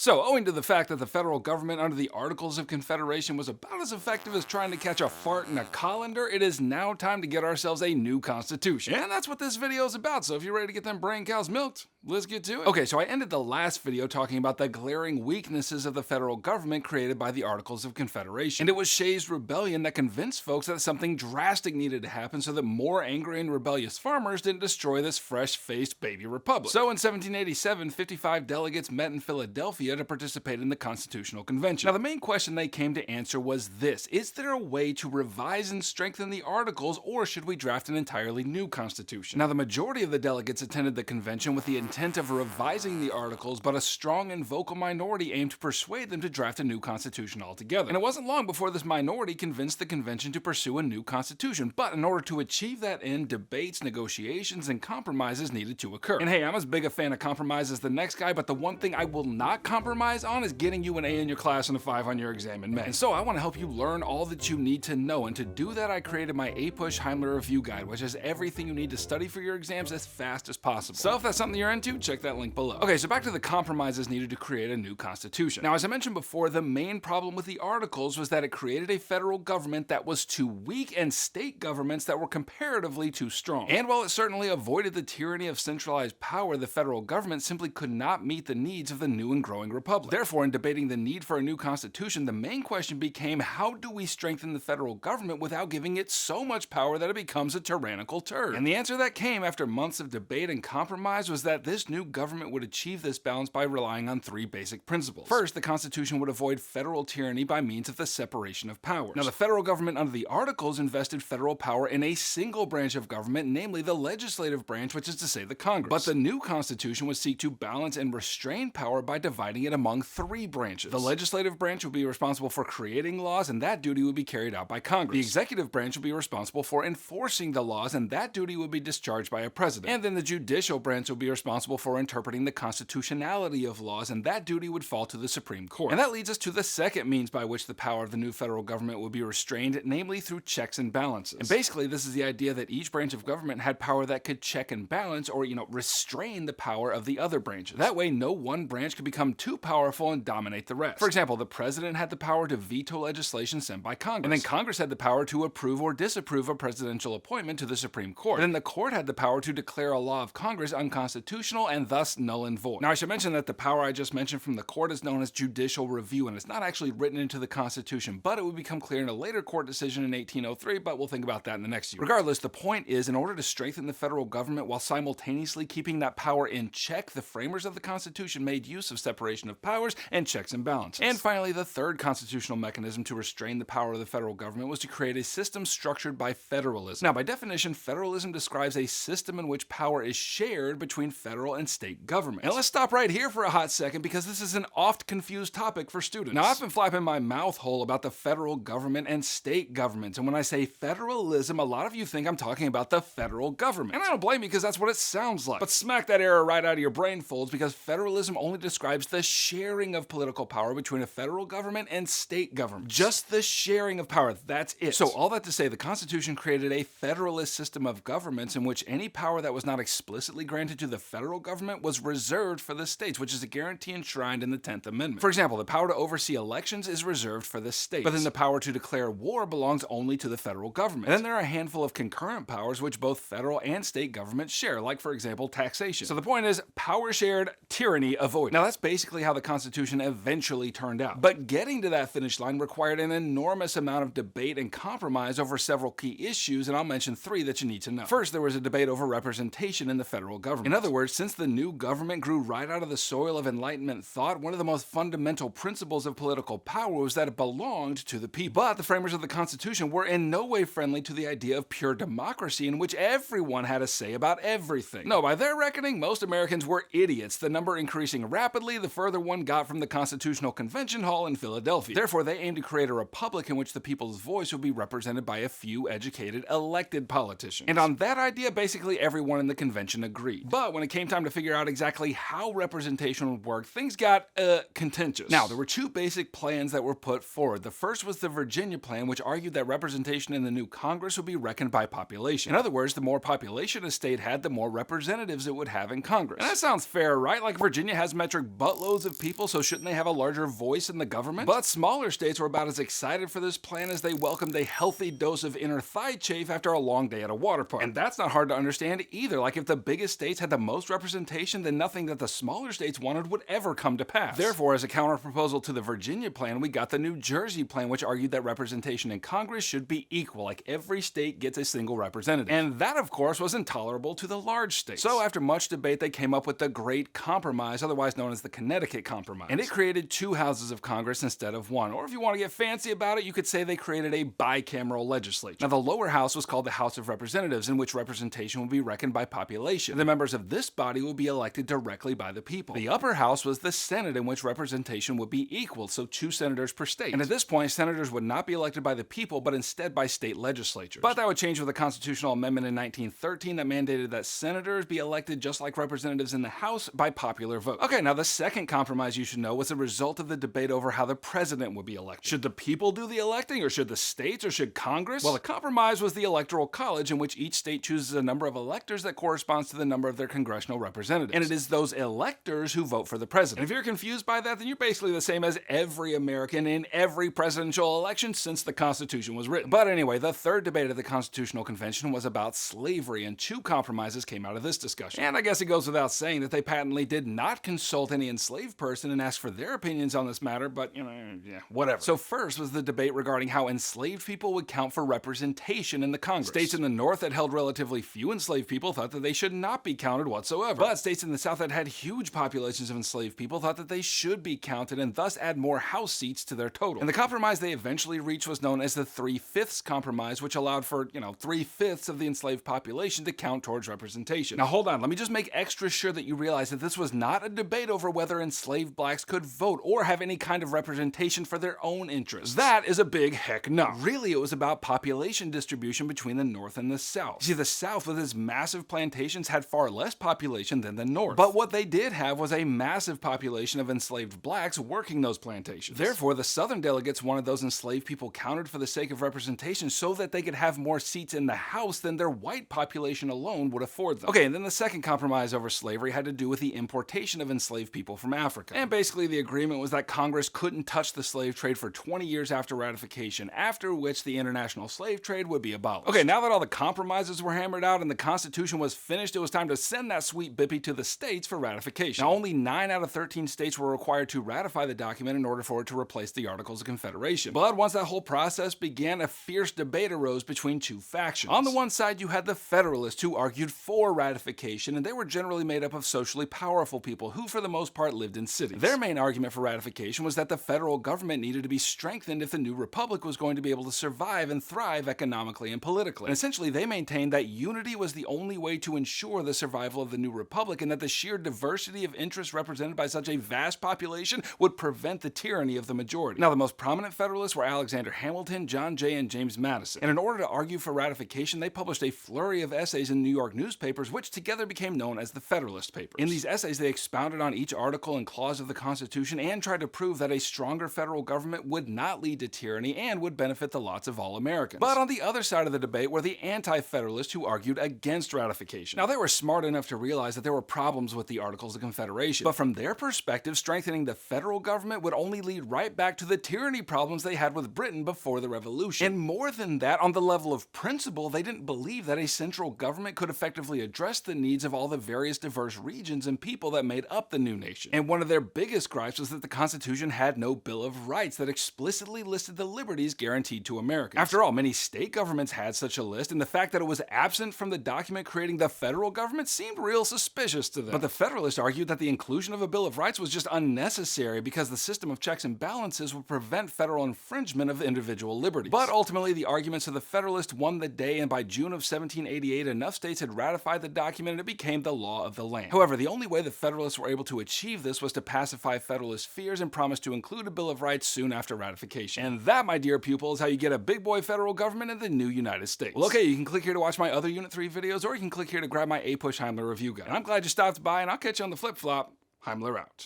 So, owing to the fact that the federal government under the Articles of Confederation was about as effective as trying to catch a fart in a colander, it is now time to get ourselves a new constitution. And that's what this video is about, so if you're ready to get them brain cows milked, let's get to it. Okay, so I ended the last video talking about the glaring weaknesses of the federal government created by the Articles of Confederation. And it was Shays' rebellion that convinced folks that something drastic needed to happen so that more angry and rebellious farmers didn't destroy this fresh-faced baby republic. So in 1787, 55 delegates met in Philadelphia to participate in the Constitutional Convention. Now, the main question they came to answer was this: is there a way to revise and strengthen the Articles, or should we draft an entirely new constitution? Now, the majority of the delegates attended the convention with the intent of revising the Articles, but a strong and vocal minority aimed to persuade them to draft a new constitution altogether. And it wasn't long before this minority convinced the convention to pursue a new constitution, but in order to achieve that end, debates, negotiations, and compromises needed to occur. And hey, I'm as big a fan of compromise as the next guy, but the one thing I will not compromise on is getting you an A in your class and a 5 on your exam in May. And so I want to help you learn all that you need to know, and to do that I created my APUSH Heimler review guide, which has everything you need to study for your exams as fast as possible. So if that's something you're into, check that link below. Okay, so back to the compromises needed to create a new constitution. Now, as I mentioned before, the main problem with the Articles was that it created a federal government that was too weak and state governments that were comparatively too strong. And while it certainly avoided the tyranny of centralized power, the federal government simply could not meet the needs of the new and growing republic. Therefore, in debating the need for a new constitution, the main question became, how do we strengthen the federal government without giving it so much power that it becomes a tyrannical turd? And the answer that came after months of debate and compromise was that this new government would achieve this balance by relying on 3 basic principles. First, the Constitution would avoid federal tyranny by means of the separation of powers. Now, the federal government under the Articles invested federal power in a single branch of government, namely the legislative branch, which is to say the Congress. But the new Constitution would seek to balance and restrain power by dividing it among 3 branches. The legislative branch would be responsible for creating laws, and that duty would be carried out by Congress. The executive branch would be responsible for enforcing the laws, and that duty would be discharged by a president. And then the judicial branch would be responsible for interpreting the constitutionality of laws, and that duty would fall to the Supreme Court. And that leads us to the second means by which the power of the new federal government would be restrained, namely through checks and balances. And basically, this is the idea that each branch of government had power that could check and balance, or, restrain the power of the other branches. That way, no one branch could become too powerful and dominate the rest. For example, the president had the power to veto legislation sent by Congress. And then Congress had the power to approve or disapprove a presidential appointment to the Supreme Court. And then the court had the power to declare a law of Congress unconstitutional and thus null and void. Now, I should mention that the power I just mentioned from the court is known as judicial review, and it's not actually written into the Constitution, but it would become clear in a later court decision in 1803, but we'll think about that in the next year. Regardless, the point is, in order to strengthen the federal government while simultaneously keeping that power in check, the framers of the Constitution made use of separation of powers and checks and balances. And finally, the third constitutional mechanism to restrain the power of the federal government was to create a system structured by federalism. Now, by definition, federalism describes a system in which power is shared between federal and state governments. And let's stop right here for a hot second, because this is an oft confused topic for students. Now, I've been flapping my mouth hole about the federal government and state governments, and when I say federalism, a lot of you think I'm talking about the federal government. And I don't blame you, because that's what it sounds like. But smack that error right out of your brain folds, because federalism only describes the sharing of political power between a federal government and state government. Just the sharing of power, that's it. So all that to say, the Constitution created a federalist system of governments in which any power that was not explicitly granted to the federal government was reserved for the states, which is a guarantee enshrined in the 10th Amendment. For example, the power to oversee elections is reserved for the states, but then the power to declare war belongs only to the federal government. And then there are a handful of concurrent powers which both federal and state governments share, like, for example, taxation. So the point is, power shared, tyranny avoided. Now, that's basically how the Constitution eventually turned out. But getting to that finish line required an enormous amount of debate and compromise over several key issues, and I'll mention 3 that you need to know. First, there was a debate over representation in the federal government. In other words, since the new government grew right out of the soil of Enlightenment thought, one of the most fundamental principles of political power was that it belonged to the people. But the framers of the Constitution were in no way friendly to the idea of pure democracy in which everyone had a say about everything. No, by their reckoning, most Americans were idiots, the number increasing rapidly the further one got from the Constitutional Convention Hall in Philadelphia. Therefore, they aimed to create a republic in which the people's voice would be represented by a few educated, elected politicians. And on that idea, basically everyone in the convention agreed. But when it came came time to figure out exactly how representation would work, things got, contentious. Now, there were two basic plans that were put forward. The first was the Virginia plan, which argued that representation in the new Congress would be reckoned by population. In other words, the more population a state had, the more representatives it would have in Congress. And that sounds fair, right? Like, Virginia has metric buttloads of people, so shouldn't they have a larger voice in the government? But smaller states were about as excited for this plan as they welcomed a healthy dose of inner thigh chafe after a long day at a water park. And that's not hard to understand either. Like, if the biggest states had the most representation, then nothing that the smaller states wanted would ever come to pass. Therefore, as a counterproposal to the Virginia plan, we got the New Jersey plan, which argued that representation in Congress should be equal, like every state gets a single representative. And that, of course, was intolerable to the large states. So after much debate, they came up with the Great Compromise, otherwise known as the Connecticut Compromise. And it created two houses of Congress instead of one. Or if you want to get fancy about it, you could say they created a bicameral legislature. Now, the lower house was called the House of Representatives, in which representation would be reckoned by population. The members of this body would be elected directly by the people. The upper house was the Senate, in which representation would be equal, so 2 senators per state. And at this point, senators would not be elected by the people, but instead by state legislatures. But that would change with a constitutional amendment in 1913 that mandated that senators be elected just like representatives in the House by popular vote. Okay, now the second compromise you should know was a result of the debate over how the president would be elected. Should the people do the electing, or should the states, or should Congress? Well, the compromise was the Electoral College, in which each state chooses a number of electors that corresponds to the number of their congressional representatives. And it is those electors who vote for the president. And if you're confused by that, then you're basically the same as every American in every presidential election since the Constitution was written. But anyway, the third debate of the Constitutional Convention was about slavery, and 2 compromises came out of this discussion. And I guess it goes without saying that they patently did not consult any enslaved person and ask for their opinions on this matter, but, yeah, whatever. So first was the debate regarding how enslaved people would count for representation in the Congress. States in the North that held relatively few enslaved people thought that they should not be counted whatsoever. But states in the South that had huge populations of enslaved people thought that they should be counted and thus add more House seats to their total. And the compromise they eventually reached was known as the 3/5 compromise, which allowed for, 3/5 of the enslaved population to count towards representation. Now hold on, let me just make extra sure that you realize that this was not a debate over whether enslaved blacks could vote or have any kind of representation for their own interests. That is a big heck no. Really, it was about population distribution between the North and the South. See, the South with its massive plantations had far less population than the North. But what they did have was a massive population of enslaved blacks working those plantations. Therefore, the Southern delegates wanted those enslaved people counted for the sake of representation so that they could have more seats in the House than their white population alone would afford them. Okay, and then the second compromise over slavery had to do with the importation of enslaved people from Africa. And basically the agreement was that Congress couldn't touch the slave trade for 20 years after ratification, after which the international slave trade would be abolished. Okay, now that all the compromises were hammered out and the Constitution was finished, it was time to send that sweet bippy to the states for ratification. Now, only 9 out of 13 states were required to ratify the document in order for it to replace the Articles of Confederation. But once that whole process began, a fierce debate arose between 2 factions. On the one side, you had the Federalists, who argued for ratification, and they were generally made up of socially powerful people who, for the most part, lived in cities. Their main argument for ratification was that the federal government needed to be strengthened if the new republic was going to be able to survive and thrive economically and politically. And essentially, they maintained that unity was the only way to ensure the survival of the new republic, and that the sheer diversity of interests represented by such a vast population would prevent the tyranny of the majority. Now, the most prominent Federalists were Alexander Hamilton, John Jay, and James Madison. And in order to argue for ratification, they published a flurry of essays in New York newspapers, which together became known as the Federalist Papers. In these essays, they expounded on each article and clause of the Constitution and tried to prove that a stronger federal government would not lead to tyranny and would benefit the lots of all Americans. But on the other side of the debate were the anti-Federalists, who argued against ratification. Now, they were smart enough to realize that there were problems with the Articles of Confederation, but from their perspective, strengthening the federal government would only lead right back to the tyranny problems they had with Britain before the Revolution. And more than that, on the level of principle, they didn't believe that a central government could effectively address the needs of all the various diverse regions and people that made up the new nation. And one of their biggest gripes was that the Constitution had no Bill of Rights that explicitly listed the liberties guaranteed to Americans. After all, many state governments had such a list, and the fact that it was absent from the document creating the federal government seemed real suspicious to them. But the Federalists argued that the inclusion of a Bill of Rights was just unnecessary because the system of checks and balances would prevent federal infringement of individual liberties. But ultimately, the arguments of the Federalists won the day, and by June of 1788, enough states had ratified the document and it became the law of the land. However, the only way the Federalists were able to achieve this was to pacify Federalist fears and promise to include a Bill of Rights soon after ratification. And that, my dear pupil, is how you get a big boy federal government in the new United States. Well, okay, you can click here to watch my other Unit 3 videos, or you can click here to grab my APUSH Heimler review guide. got. And I'm glad you stopped by, and I'll catch you on the flip-flop. Heimler out.